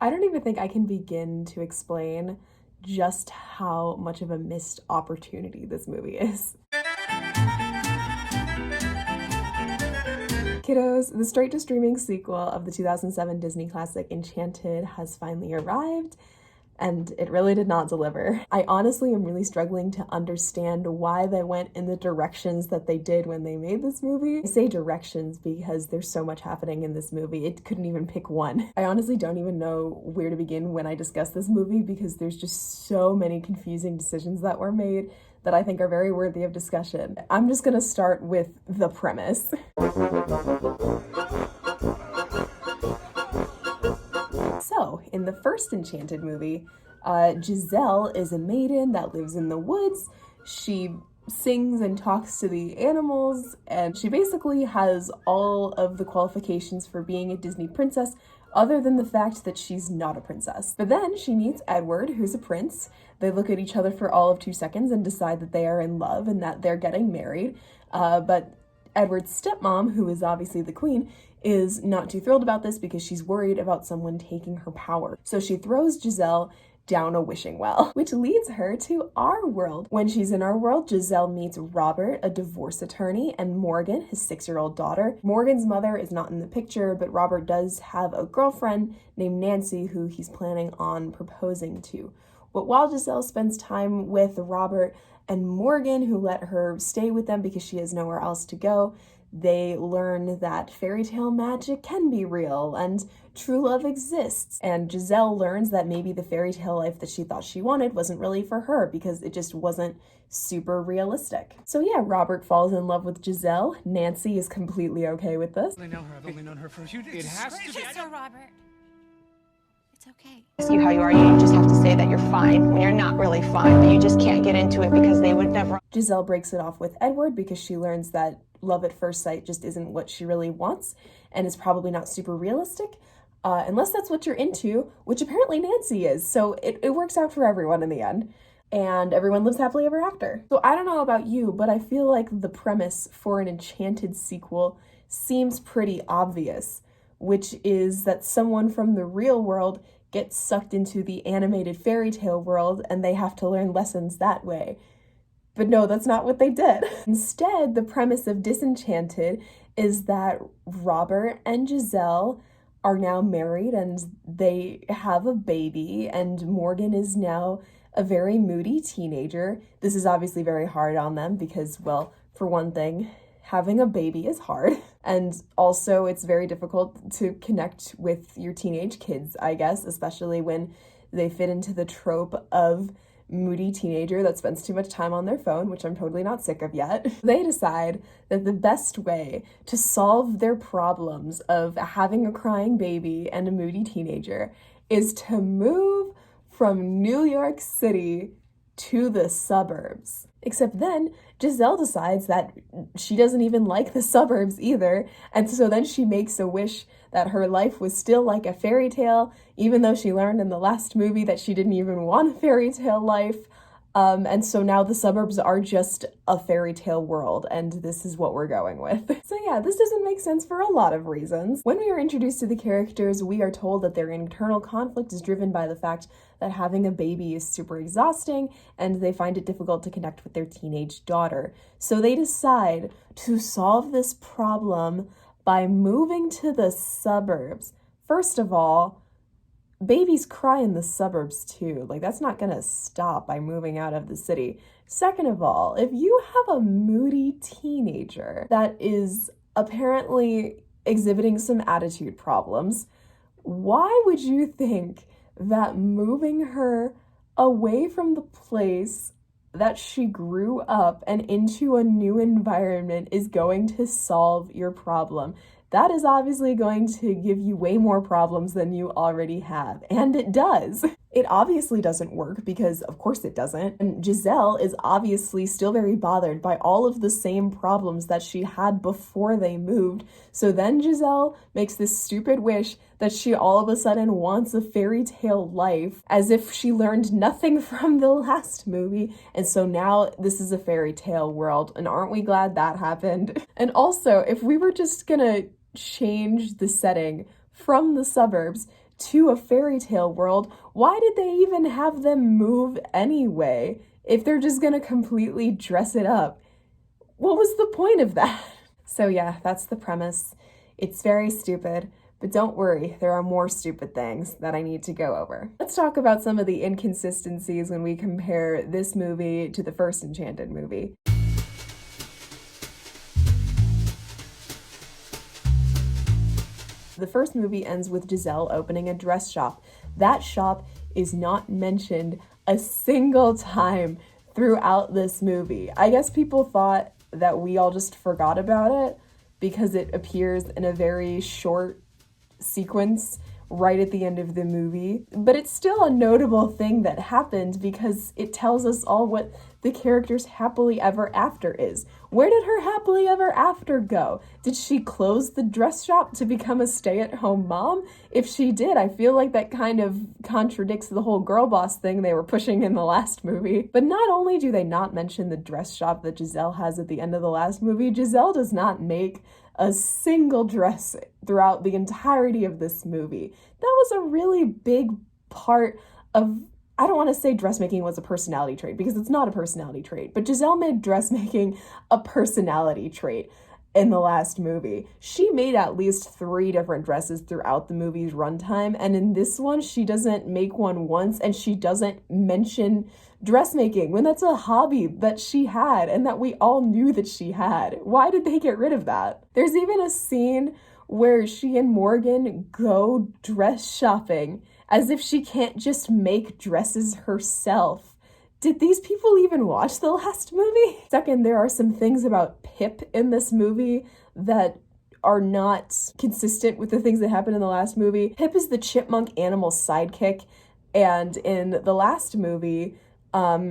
I don't even think I can begin to explain just how much of a missed opportunity this movie is. Kiddos, the straight-to-streaming sequel of the 2007 Disney classic Enchanted has finally arrived, and it really did not deliver. I honestly am really struggling to understand why they went in the directions that they did when they made this movie. I say directions because there's so much happening in this movie, it couldn't even pick one. I honestly don't even know where to begin when I discuss this movie because there's just so many confusing decisions that were made that I think are very worthy of discussion. I'm just gonna start with the premise. So, in the first Enchanted movie, Giselle is a maiden that lives in the woods. She sings and talks to the animals, and she basically has all of the qualifications for being a Disney princess, other than the fact that she's not a princess. But then she meets Edward, who's a prince. They look at each other for all of 2 seconds and decide that they are in love and that they're getting married. But Edward's stepmom, who is obviously the queen, is not too thrilled about this because she's worried about someone taking her power. So she throws Giselle down a wishing well, which leads her to our world. When she's in our world, Giselle meets Robert, a divorce attorney, and Morgan, his 6-year-old daughter. Morgan's mother is not in the picture, but Robert does have a girlfriend named Nancy who he's planning on proposing to. But while Giselle spends time with Robert and Morgan, who let her stay with them because she has nowhere else to go, they learn that fairy tale magic can be real and true love exists. And Giselle learns that maybe the fairy tale life that she thought she wanted wasn't really for her because it just wasn't super realistic. So yeah, Robert falls in love with Giselle. Nancy is completely okay with this. I know her. I've only known her for a few days. It has to be. So, Robert, it's okay. Ask you how you are, you just have to say that you're fine when you're not really fine, but you just can't get into it because they would never. Giselle breaks it off with Edward because she learns that love at first sight just isn't what she really wants and is probably not super realistic, unless that's what you're into, which apparently Nancy is. So it works out for everyone in the end, and everyone lives happily ever after. So I don't know about you, but I feel like the premise for an Enchanted sequel seems pretty obvious, which is that someone from the real world gets sucked into the animated fairy tale world and they have to learn lessons that way. But no, that's not what they did. Instead, the premise of Disenchanted is that Robert and Giselle are now married and they have a baby, and Morgan is now a very moody teenager. This is obviously very hard on them because, well, for one thing, having a baby is hard. And also it's very difficult to connect with your teenage kids, I guess, especially when they fit into the trope of moody teenager that spends too much time on their phone, which I'm totally not sick of yet. They decide that the best way to solve their problems of having a crying baby and a moody teenager is to move from New York City to the suburbs. Except then Giselle decides that she doesn't even like the suburbs either, and so then she makes a wish that her life was still like a fairy tale, even though she learned in the last movie that she didn't even want a fairy tale life. And so now the suburbs are just a fairy tale world, and this is what we're going with. So yeah, this doesn't make sense for a lot of reasons. When we are introduced to the characters, we are told that their internal conflict is driven by the fact that having a baby is super exhausting, and they find it difficult to connect with their teenage daughter. So they decide to solve this problem by moving to the suburbs. First of all, babies cry in the suburbs too. Like, that's not gonna stop by moving out of the city. Second of all, if you have a moody teenager that is apparently exhibiting some attitude problems, why would you think that moving her away from the place that she grew up and into a new environment is going to solve your problem? That is obviously going to give you way more problems than you already have. And it does. It obviously doesn't work because of course it doesn't. And Giselle is obviously still very bothered by all of the same problems that she had before they moved. So then Giselle makes this stupid wish that she all of a sudden wants a fairy tale life, as if she learned nothing from the last movie. And so now this is a fairy tale world. And aren't we glad that happened? And also, if we were just gonna change the setting from the suburbs to a fairy tale world, why did they even have them move anyway? If they're just gonna completely dress it up, what was the point of that? So yeah, that's the premise. It's very stupid, but don't worry, there are more stupid things that I need to go over. Let's talk about some of the inconsistencies when we compare this movie to the first Enchanted movie. The first movie ends with Giselle opening a dress shop. That shop is not mentioned a single time throughout this movie. I guess people thought that we all just forgot about it because it appears in a very short sequence right at the end of the movie. But it's still a notable thing that happened because it tells us all what the character's happily ever after is. Where did her happily ever after go? Did she close the dress shop to become a stay-at-home mom? If she did, I feel like that kind of contradicts the whole girl boss thing they were pushing in the last movie. But not only do they not mention the dress shop that Giselle has at the end of the last movie, Giselle does not make a single dress throughout the entirety of this movie. That was a really big part of, I don't want to say dressmaking was a personality trait because it's not a personality trait, but Giselle made dressmaking a personality trait in the last movie. She made at least 3 different dresses throughout the movie's runtime, and in this one, she doesn't make one once, and she doesn't mention dressmaking when that's a hobby that she had and that we all knew that she had. Why did they get rid of that? There's even a scene where she and Morgan go dress shopping as if she can't just make dresses herself. Did these people even watch the last movie? Second, there are some things about Pip in this movie that are not consistent with the things that happened in the last movie. Pip is the chipmunk animal sidekick, and in the last movie,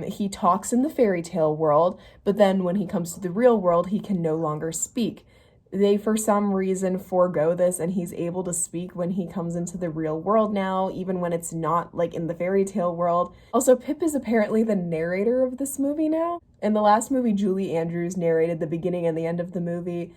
he talks in the fairy tale world, but then when he comes to the real world, he can no longer speak. They, for some reason, forego this, and he's able to speak when he comes into the real world now, even when it's not, like, in the fairy tale world. Also, Pip is apparently the narrator of this movie now. In the last movie, Julie Andrews narrated the beginning and the end of the movie,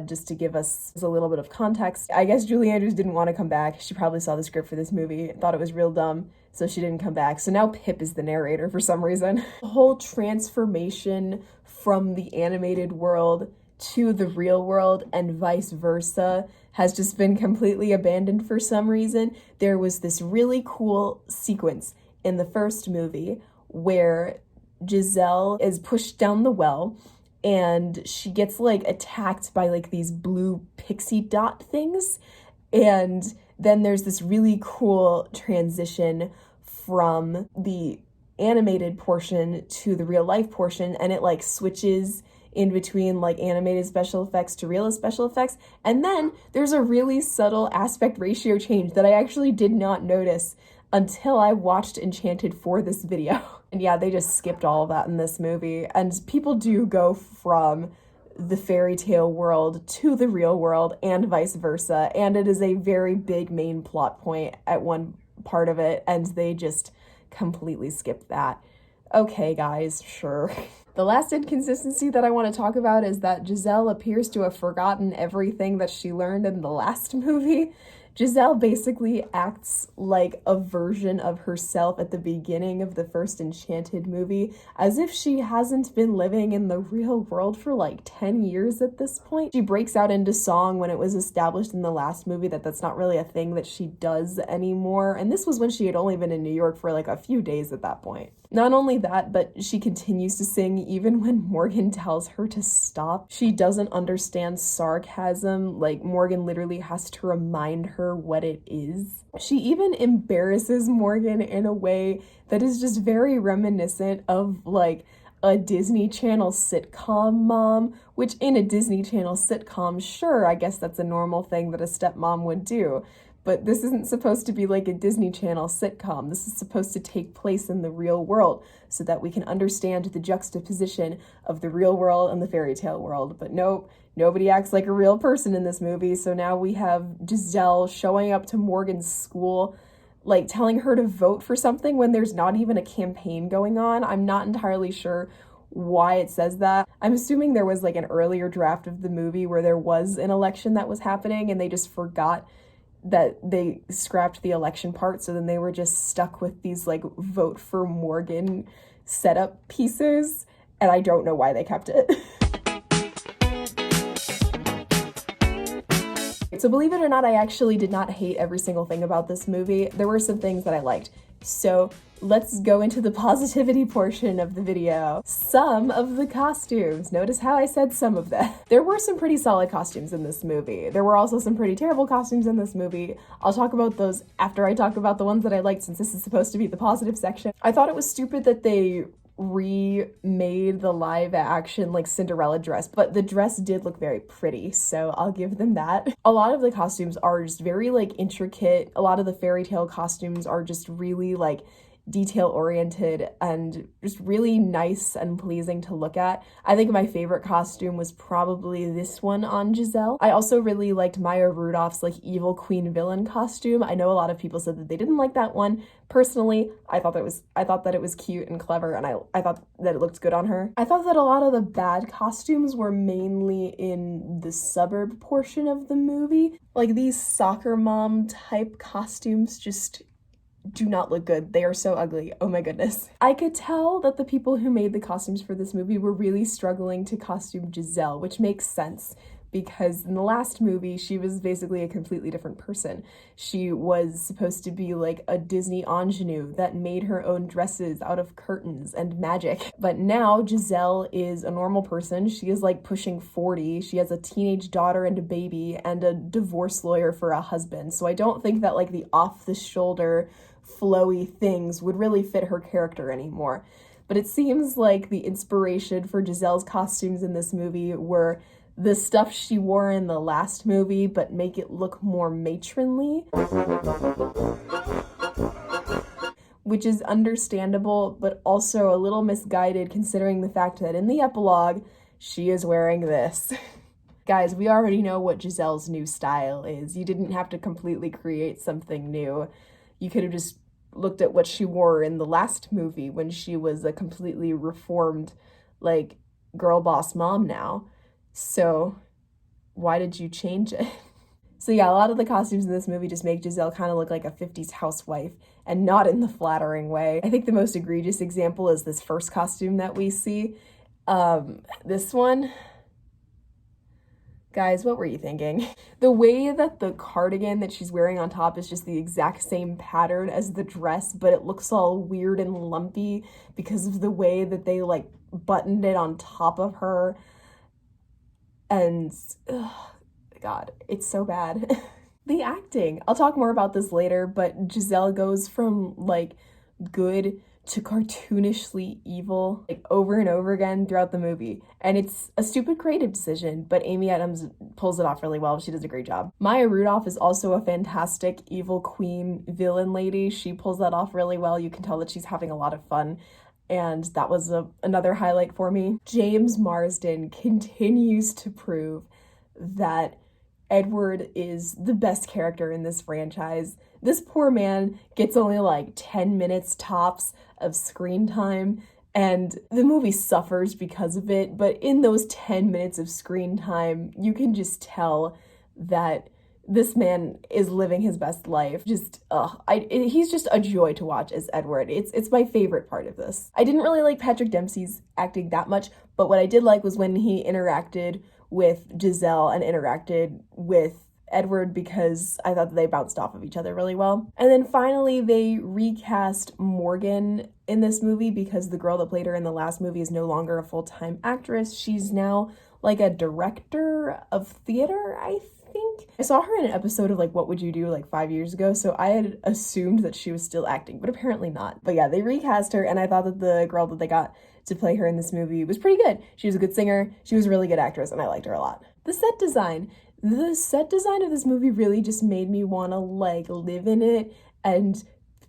just to give us a little bit of context. I guess Julie Andrews didn't want to come back. She probably saw the script for this movie, thought it was real dumb, so she didn't come back. So now Pip is the narrator for some reason. The whole transformation from the animated world to the real world and vice versa has just been completely abandoned for some reason. There was this really cool sequence in the first movie where Giselle is pushed down the well and she gets like attacked by like these blue pixie dot things, and then there's this really cool transition from the animated portion to the real life portion, and it like switches in between like animated special effects to real special effects. And then there's a really subtle aspect ratio change that I actually did not notice until I watched Enchanted for this video. And yeah, they just skipped all of that in this movie. And people do go from the fairy tale world to the real world and vice versa. And it is a very big main plot point at one part of it, and they just completely skipped that. Okay, guys, sure. The last inconsistency that I want to talk about is that Giselle appears to have forgotten everything that she learned in the last movie. Giselle basically acts like a version of herself at the beginning of the first Enchanted movie, as if she hasn't been living in the real world for like 10 years at this point. She breaks out into song when it was established in the last movie that that's not really a thing that she does anymore, and this was when she had only been in New York for like a few days at that point. Not only that, but she continues to sing even when Morgan tells her to stop. She doesn't understand sarcasm, like Morgan literally has to remind her what it is. She even embarrasses Morgan in a way that is just very reminiscent of like a Disney Channel sitcom mom, which in a Disney Channel sitcom, sure, I guess that's a normal thing that a stepmom would do. But this isn't supposed to be like a Disney Channel sitcom. This is supposed to take place in the real world so that we can understand the juxtaposition of the real world and the fairy tale world. But nope, nobody acts like a real person in this movie. So now we have Giselle showing up to Morgan's school, like telling her to vote for something when there's not even a campaign going on. I'm not entirely sure why it says that. I'm assuming there was like an earlier draft of the movie where there was an election that was happening and they just forgot that they scrapped the election part, so then they were just stuck with these like vote for Morgan setup pieces, and I don't know why they kept it. So believe it or not, I actually did not hate every single thing about this movie. There were some things that I liked. So let's go into the positivity portion of the video. Some of the costumes. Notice how I said some of them. There were some pretty solid costumes in this movie. There were also some pretty terrible costumes in this movie. I'll talk about those after I talk about the ones that I liked, since this is supposed to be the positive section. I thought it was stupid that they remade the live action like Cinderella dress, but the dress did look very pretty, so I'll give them that. A lot of the costumes are just very like intricate. A lot of the fairy tale costumes are just really like detail oriented and just really nice and pleasing to look at. I think my favorite costume was probably this one on Giselle. I also really liked Maya Rudolph's like evil queen villain costume. I know a lot of people said that they didn't like that one. Personally, I thought that it was cute and clever, and I thought that it looked good on her. I thought that a lot of the bad costumes were mainly in the suburb portion of the movie. Like these soccer mom type costumes just do not look good. They are so ugly. Oh my goodness. I could tell that the people who made the costumes for this movie were really struggling to costume Giselle, which makes sense because in the last movie, she was basically a completely different person. She was supposed to be like a Disney ingenue that made her own dresses out of curtains and magic. But now Giselle is a normal person. She is like pushing 40. She has a teenage daughter and a baby and a divorce lawyer for a husband. So I don't think that like the off-the-shoulder flowy things would really fit her character anymore. But it seems like the inspiration for Giselle's costumes in this movie were the stuff she wore in the last movie, but make it look more matronly. Which is understandable, but also a little misguided considering the fact that in the epilogue, she is wearing this. Guys, we already know what Giselle's new style is. You didn't have to completely create something new. You could have just looked at what she wore in the last movie when she was a completely reformed, like, girl boss mom now. So why did you change it? So yeah, a lot of the costumes in this movie just make Giselle kind of look like a 50s housewife, and not in the flattering way. I think the most egregious example is this first costume that we see. This one. Guys, what were you thinking? The way that the cardigan that she's wearing on top is just the exact same pattern as the dress, but it looks all weird and lumpy because of the way that they like buttoned it on top of her. And God, it's so bad. The acting. I'll talk more about this later, but Giselle goes from like good to cartoonishly evil like over and over again throughout the movie. And it's a stupid creative decision, but Amy Adams pulls it off really well. She does a great job. Maya Rudolph is also a fantastic evil queen villain lady. She pulls that off really well. You can tell that she's having a lot of fun. And that was another highlight for me. James Marsden continues to prove that Edward is the best character in this franchise. This poor man gets only like 10 minutes tops of screen time, and the movie suffers because of it, but in those 10 minutes of screen time, you can just tell that this man is living his best life. He's just a joy to watch as Edward. It's my favorite part of this. I didn't really like Patrick Dempsey's acting that much, but what I did like was when he interacted with Giselle and interacted with Edward, because I thought that they bounced off of each other really well. And then finally, they recast Morgan in this movie because the girl that played her in the last movie is no longer a full-time actress. She's now like a director of theater, I think. I saw her in an episode of like What Would You Do like 5 years ago, so I had assumed that she was still acting, but apparently not. But yeah, they recast her, and I thought that the girl that they got to play her in this movie was pretty good. She was a good singer, she was a really good actress, and I liked her a lot. The set design of this movie really just made me want to like live in it and,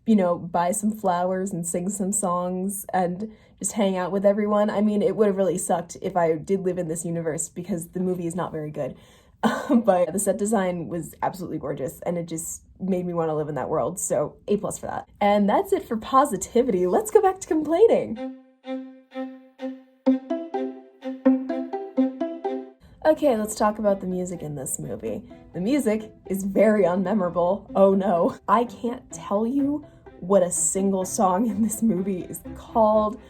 you know, buy some flowers and sing some songs and just hang out with everyone. I mean, it would have really sucked if I did live in this universe because the movie is not very good. But the set design was absolutely gorgeous, and it just made me want to live in that world. So A+ for that. And that's it for positivity. Let's go back to complaining. Okay, let's talk about the music in this movie. The music is very unmemorable. Oh no. I can't tell you what a single song in this movie is called,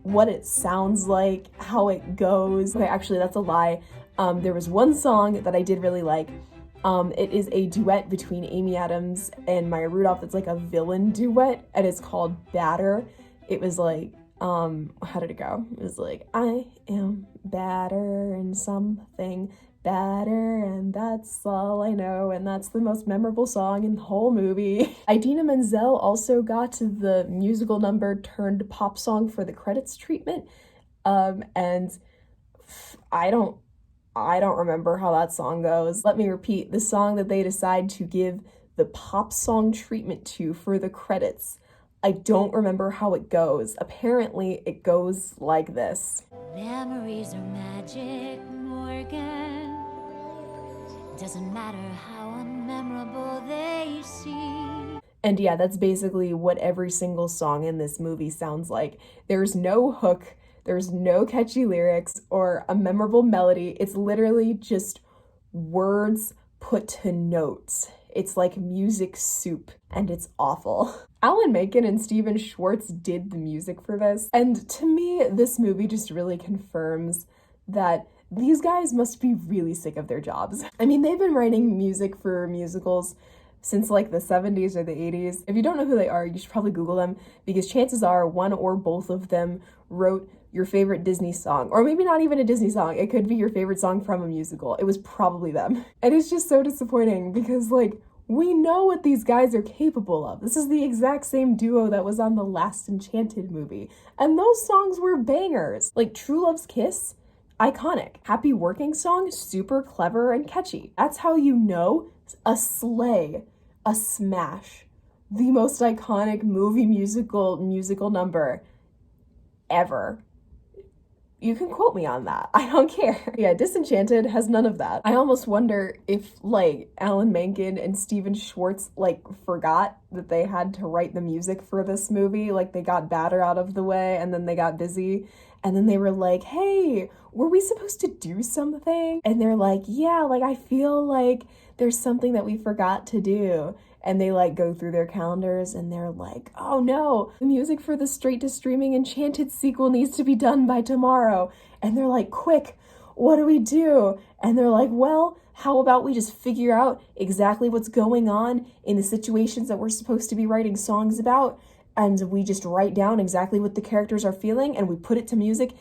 what it sounds like, how it goes. Okay, actually, that's a lie. There was one song that I did really like. It is a duet between Amy Adams and Maya Rudolph. It's like a villain duet, and it's called Batter. It was like, how did it go? It was like, I am better and something better, and that's all I know, and that's the most memorable song in the whole movie. Idina Menzel also got the musical number turned pop song for the credits treatment, and I don't remember how that song goes. Let me repeat, the song that they decide to give the pop song treatment to for the credits, I don't remember how it goes. Apparently, it goes like this. Memories are magic, Morgan. Doesn't matter how unmemorable they seem. And yeah, that's basically what every single song in this movie sounds like. There's no hook, there's no catchy lyrics or a memorable melody. It's literally just words put to notes. It's like music soup, and it's awful. Alan Menken and Stephen Schwartz did the music for this, and to me, this movie just really confirms that these guys must be really sick of their jobs. I mean, they've been writing music for musicals since like the 70s or the 80s. If you don't know who they are, you should probably Google them, because chances are one or both of them wrote your favorite Disney song, or maybe not even a Disney song. It could be your favorite song from a musical. It was probably them. And it's just so disappointing because, like, we know what these guys are capable of. This is the exact same duo that was on the last Enchanted movie, and those songs were bangers. Like True Love's Kiss, iconic. Happy Working Song, super clever and catchy. That's how you know a sleigh, a smash, the most iconic movie musical number ever. You can quote me on that. I don't care. Yeah, Disenchanted has none of that. I almost wonder if, like, Alan Menken and Stephen Schwartz, like, forgot that they had to write the music for this movie. Like, they got Batter out of the way, and then they got busy, and then they were like, hey, were we supposed to do something? And they're like, yeah, like, I feel like there's something that we forgot to do. And they like go through their calendars and they're like, oh no, the music for the straight to streaming Enchanted sequel needs to be done by tomorrow. And they're like, quick, what do we do? And they're like, well, how about we just figure out exactly what's going on in the situations that we're supposed to be writing songs about, and we just write down exactly what the characters are feeling and we put it to music,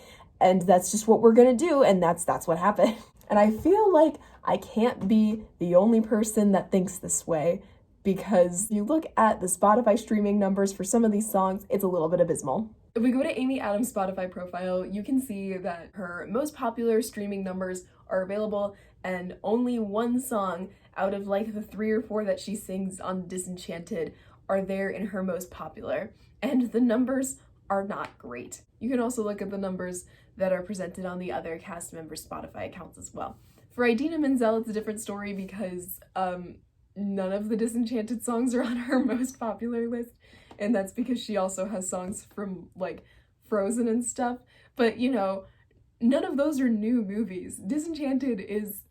and that's just what we're gonna do, and that's what happened. And I feel like I can't be the only person that thinks this way, because you look at the Spotify streaming numbers for some of these songs, it's a little bit abysmal. If we go to Amy Adams' Spotify profile, you can see that her most popular streaming numbers are available, and only one song out of like the 3 or 4 that she sings on Disenchanted are there in her most popular, and the numbers are not great. You can also look at the numbers that are presented on the other cast members' Spotify accounts as well. For Idina Menzel, it's a different story because none of the Disenchanted songs are on her most popular list, and that's because she also has songs from like Frozen and stuff, but you know, none of those are new movies. Disenchanted is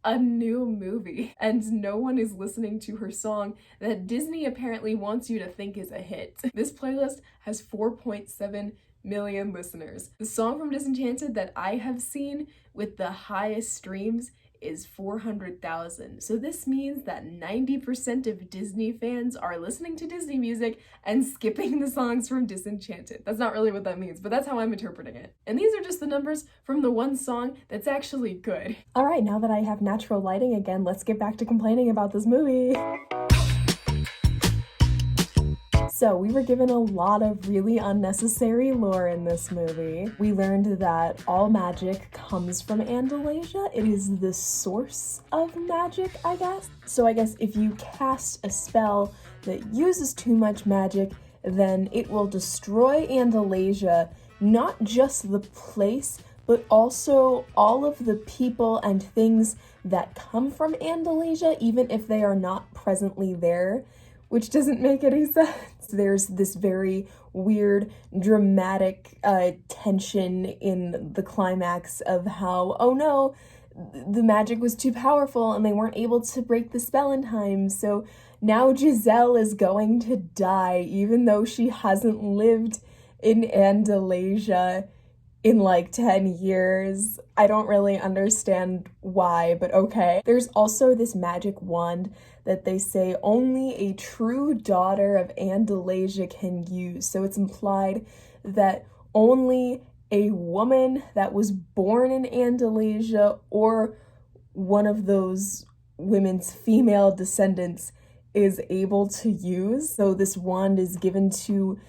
a new movie, and no one is listening to her song that Disney apparently wants you to think is a hit. This playlist has 4.7 million listeners. The song from Disenchanted that I have seen with the highest streams is 400,000. So this means that 90% of Disney fans are listening to Disney music and skipping the songs from Disenchanted. That's not really what that means, but that's how I'm interpreting it. And these are just the numbers from the one song that's actually good. All right, now that I have natural lighting again, let's get back to complaining about this movie. So we were given a lot of really unnecessary lore in this movie. We learned that all magic comes from Andalasia. It is the source of magic, I guess. So I guess if you cast a spell that uses too much magic, then it will destroy Andalasia, not just the place, but also all of the people and things that come from Andalasia, even if they are not presently there, which doesn't make any sense. There's this very weird, dramatic tension in the climax of how, oh no, the magic was too powerful and they weren't able to break the spell in time. So now Giselle is going to die, even though she hasn't lived in Andalasia in like 10 years. I don't really understand why, but okay. There's also this magic wand that they say only a true daughter of Andalasia can use. So it's implied that only a woman that was born in Andalasia or one of those women's female descendants is able to use. So this wand is given to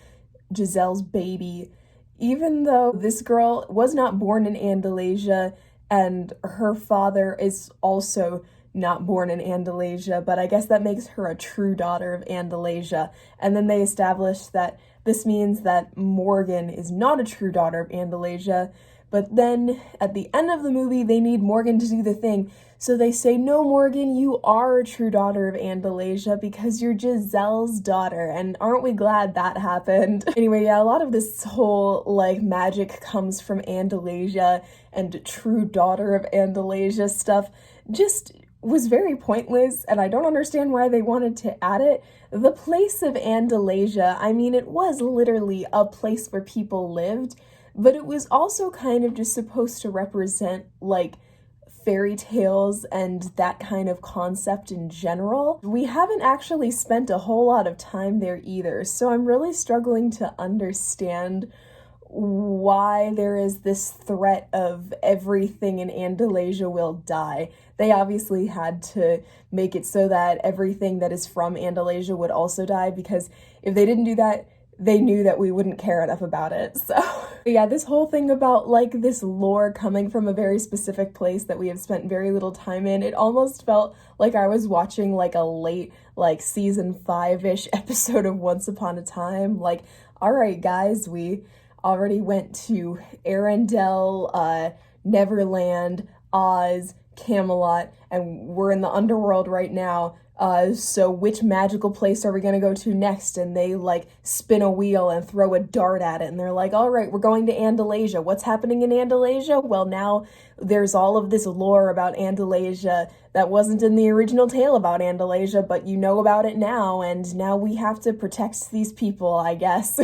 Giselle's baby, even though this girl was not born in Andalasia and her father is also not born in Andalasia, but I guess that makes her a true daughter of Andalasia. And then they established that this means that Morgan is not a true daughter of Andalasia, but then at the end of the movie, they need Morgan to do the thing. So they say, no, Morgan, you are a true daughter of Andalasia because you're Giselle's daughter. And aren't we glad that happened? Anyway, yeah, a lot of this whole, like, magic comes from Andalasia and true daughter of Andalasia stuff just was very pointless, and I don't understand why they wanted to add it. The place of Andalasia, I mean, it was literally a place where people lived, but it was also kind of just supposed to represent, like, fairy tales and that kind of concept in general. We haven't actually spent a whole lot of time there either, so I'm really struggling to understand why there is this threat of everything in Andalasia will die. They obviously had to make it so that everything that is from Andalasia would also die, because if they didn't do that, they knew that we wouldn't care enough about it. So yeah, this whole thing about like this lore coming from a very specific place that we have spent very little time in, it almost felt like I was watching like a late like season 5-ish episode of Once Upon a Time. Like, all right guys, we already went to Arendelle, Neverland, Oz, Camelot, and we're in the underworld right now. So which magical place are we gonna go to next? And they like spin a wheel and throw a dart at it, and they're like, all right, we're going to Andalasia. What's happening in Andalasia? Well, now there's all of this lore about Andalasia that wasn't in the original tale about Andalasia, but you know about it now, and now we have to protect these people, I guess.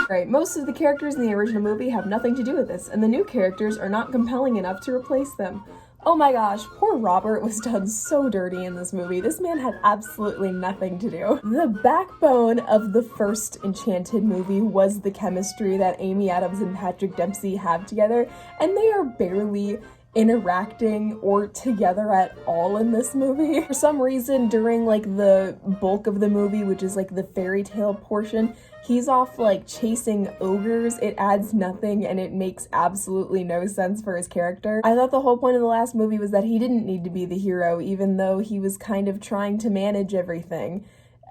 Right, most of the characters in the original movie have nothing to do with this, and the new characters are not compelling enough to replace them. Oh my gosh, poor Robert was done so dirty in this movie. This man had absolutely nothing to do. The backbone of the first Enchanted movie was the chemistry that Amy Adams and Patrick Dempsey have together, and they are barely interacting or together at all in this movie. For some reason, during like the bulk of the movie, which is like the fairy tale portion, he's off like chasing ogres. It adds nothing and it makes absolutely no sense for his character. I thought the whole point of the last movie was that he didn't need to be the hero, even though he was kind of trying to manage everything,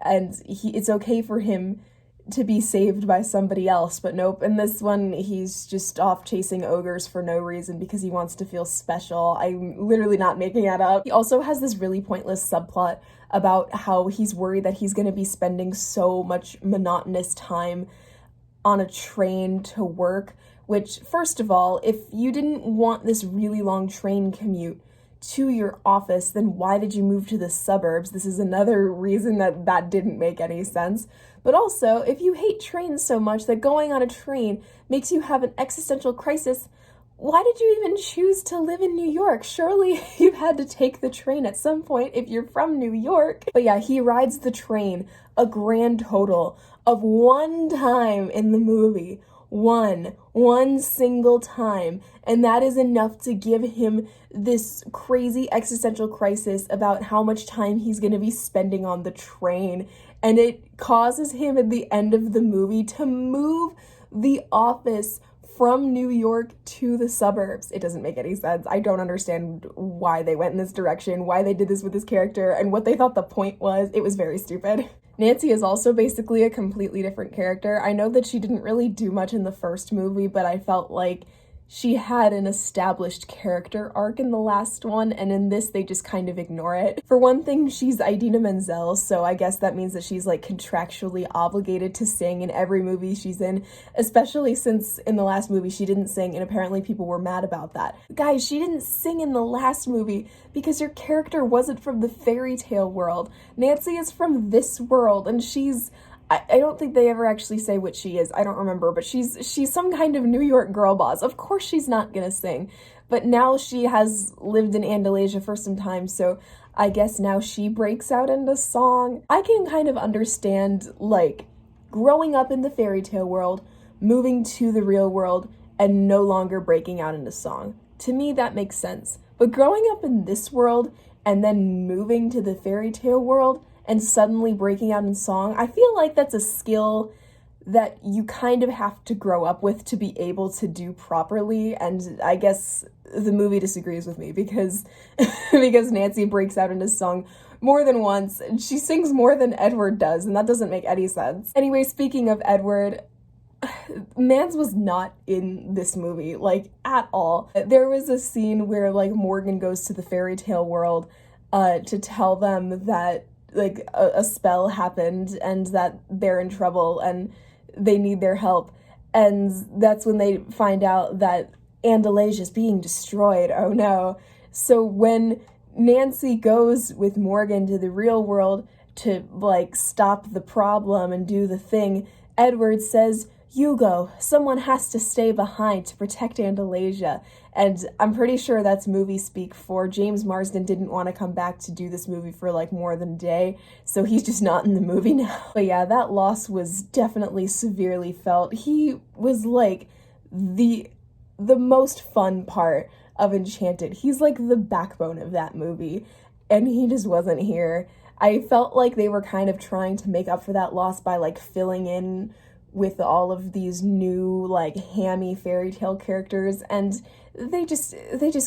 and it's okay for him to be saved by somebody else, but nope. In this one, he's just off chasing ogres for no reason because he wants to feel special. I'm literally not making that up. He also has this really pointless subplot about how he's worried that he's going to be spending so much monotonous time on a train to work, which, first of all, if you didn't want this really long train commute to your office, then why did you move to the suburbs? This is another reason that didn't make any sense. But also, if you hate trains so much that going on a train makes you have an existential crisis, why did you even choose to live in New York? Surely you had to take the train at some point if you're from New York. But yeah, he rides the train a grand total of one time in the movie. One single time, and that is enough to give him this crazy existential crisis about how much time he's going to be spending on the train, and it causes him at the end of the movie to move the office from New York to the suburbs. It doesn't make any sense. I don't understand why they went in this direction, why they did this with this character, and what they thought the point was. It was very stupid. Nancy is also basically a completely different character. I know that she didn't really do much in the first movie, but I felt like she had an established character arc in the last one, and in this they just kind of ignore it. For one thing, she's Idina Menzel, so I guess that means that she's like contractually obligated to sing in every movie she's in, especially since in the last movie she didn't sing, and apparently people were mad about that. Guys, she didn't sing in the last movie because your character wasn't from the fairy tale world. Nancy is from this world, and she's... I don't think they ever actually say what she is. I don't remember, but she's some kind of New York girl boss. Of course she's not gonna sing. But now she has lived in Andalasia for some time, so I guess now she breaks out into song. I can kind of understand, like, growing up in the fairy tale world, moving to the real world, and no longer breaking out into song. To me, that makes sense. But growing up in this world, and then moving to the fairy tale world, and suddenly breaking out in song, I feel like that's a skill that you kind of have to grow up with to be able to do properly, and I guess the movie disagrees with me because because Nancy breaks out into song more than once, and she sings more than Edward does, and that doesn't make any sense. Anyway, speaking of Edward, Mans was not in this movie, like, at all. There was a scene where, like, Morgan goes to the fairy tale world to tell them that like a spell happened and that they're in trouble and they need their help, and that's when they find out that Andalasia's being destroyed. Oh no. So when Nancy goes with Morgan to the real world to like stop the problem and do the thing, Edward says, "You go. Someone has to stay behind to protect Andalasia." And I'm pretty sure that's movie speak for James Marsden didn't want to come back to do this movie for like more than a day, so he's just not in the movie now. But yeah, that loss was definitely severely felt. He was like the most fun part of Enchanted. He's like the backbone of that movie, and he just wasn't here. I felt like they were kind of trying to make up for that loss by like filling in with all of these new like hammy fairy tale characters, and they just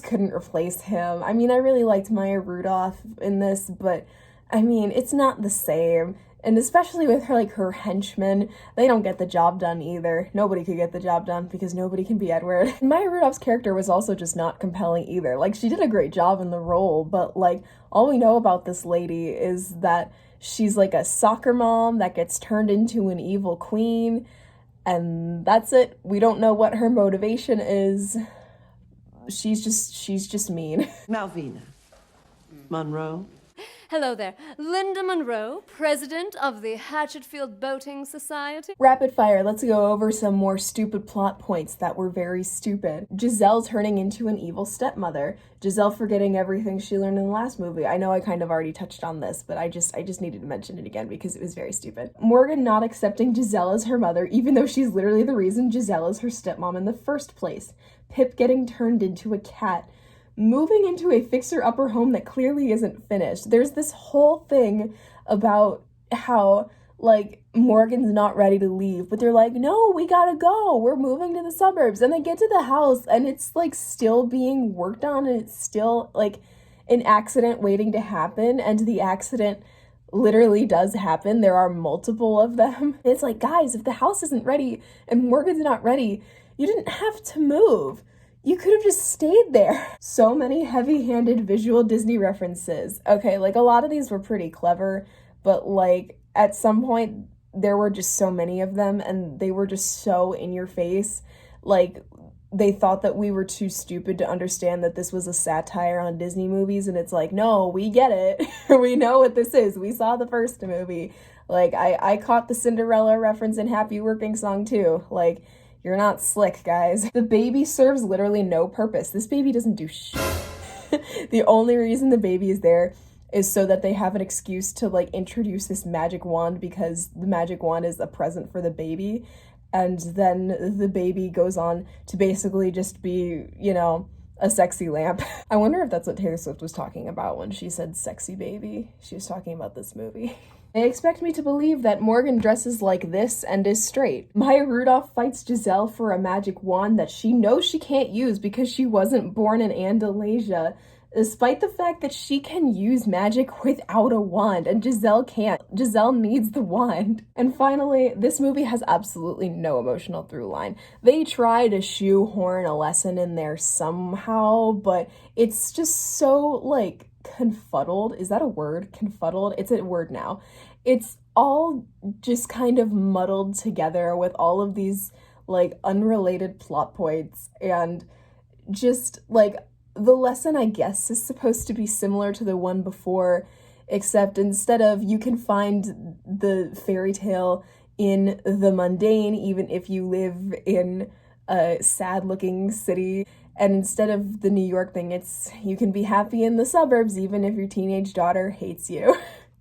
couldn't replace him. I mean, I really liked Maya Rudolph in this, but I mean, it's not the same. And especially with her, like, her henchmen, they don't get the job done either. Nobody could get the job done because nobody can be Edward. And Maya Rudolph's character was also just not compelling either. Like, she did a great job in the role, but like, all we know about this lady is that she's like a soccer mom that gets turned into an evil queen, and that's it. We don't know what her motivation is. She's just mean. Malvina Monroe. Hello there. Linda Monroe, president of the Hatchetfield Boating Society. Rapid fire, let's go over some more stupid plot points that were very stupid. Giselle turning into an evil stepmother. Giselle forgetting everything she learned in the last movie. I know I kind of already touched on this, but I just needed to mention it again because it was very stupid. Morgan not accepting Giselle as her mother, even though she's literally the reason Giselle is her stepmom in the first place. Pip getting turned into a cat. Moving into a fixer-upper home that clearly isn't finished. There's this whole thing about how, like, Morgan's not ready to leave, but they're like, no, we gotta go, we're moving to the suburbs. And they get to the house, and it's, like, still being worked on, and it's still, like, an accident waiting to happen, and the accident literally does happen. There are multiple of them. It's like, guys, if the house isn't ready, and Morgan's not ready, you didn't have to move. You could have just stayed there. So many heavy-handed visual Disney references. Okay, like, a lot of these were pretty clever, but, like, at some point, there were just so many of them, and they were just so in your face. Like, they thought that we were too stupid to understand that this was a satire on Disney movies, and it's like, no, we get it. We know what this is. We saw the first movie. Like, I caught the Cinderella reference in Happy Working Song, too. Like, you're not slick, guys. The baby serves literally no purpose. This baby doesn't do shit. The only reason the baby is there is so that they have an excuse to, like, introduce this magic wand, because the magic wand is a present for the baby. And then the baby goes on to basically just be, you know, a sexy lamp. I wonder if that's what Taylor Swift was talking about when she said sexy baby. She was talking about this movie. They expect me to believe that Morgan dresses like this and is straight. Maya Rudolph fights Giselle for a magic wand that she knows she can't use because she wasn't born in Andalasia. despite the fact that she can use magic without a wand and Giselle can't. Giselle needs the wand. And finally, this movie has absolutely no emotional through line. They try to shoehorn a lesson in there somehow, but it's just so, like, confuddled. Is that a word? Confuddled? It's a word now. It's all just kind of muddled together with all of these, like, unrelated plot points, and just, like, the lesson, I guess, is supposed to be similar to the one before, except instead of you can find the fairy tale in the mundane, even if you live in a sad-looking city, and instead of the New York thing, it's you can be happy in the suburbs, even if your teenage daughter hates you.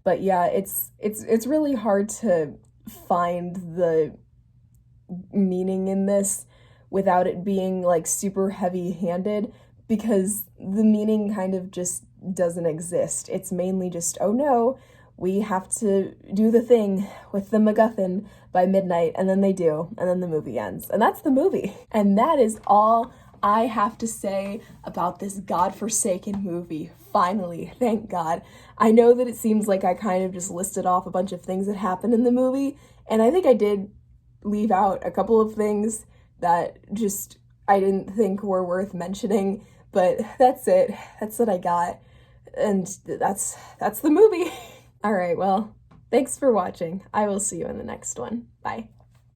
But yeah, it's really hard to find the meaning in this without it being, like, super heavy-handed, because the meaning kind of just doesn't exist. It's mainly just, oh no, we have to do the thing with the MacGuffin by midnight, and then they do, and then the movie ends. And that's the movie. And that is all I have to say about this godforsaken movie. Finally, thank God. I know that it seems like I kind of just listed off a bunch of things that happened in the movie, and I think I did leave out a couple of things that just I didn't think were worth mentioning. But that's it. That's what I got. And that's the movie. All right, well, thanks for watching. I will see you in the next one. Bye.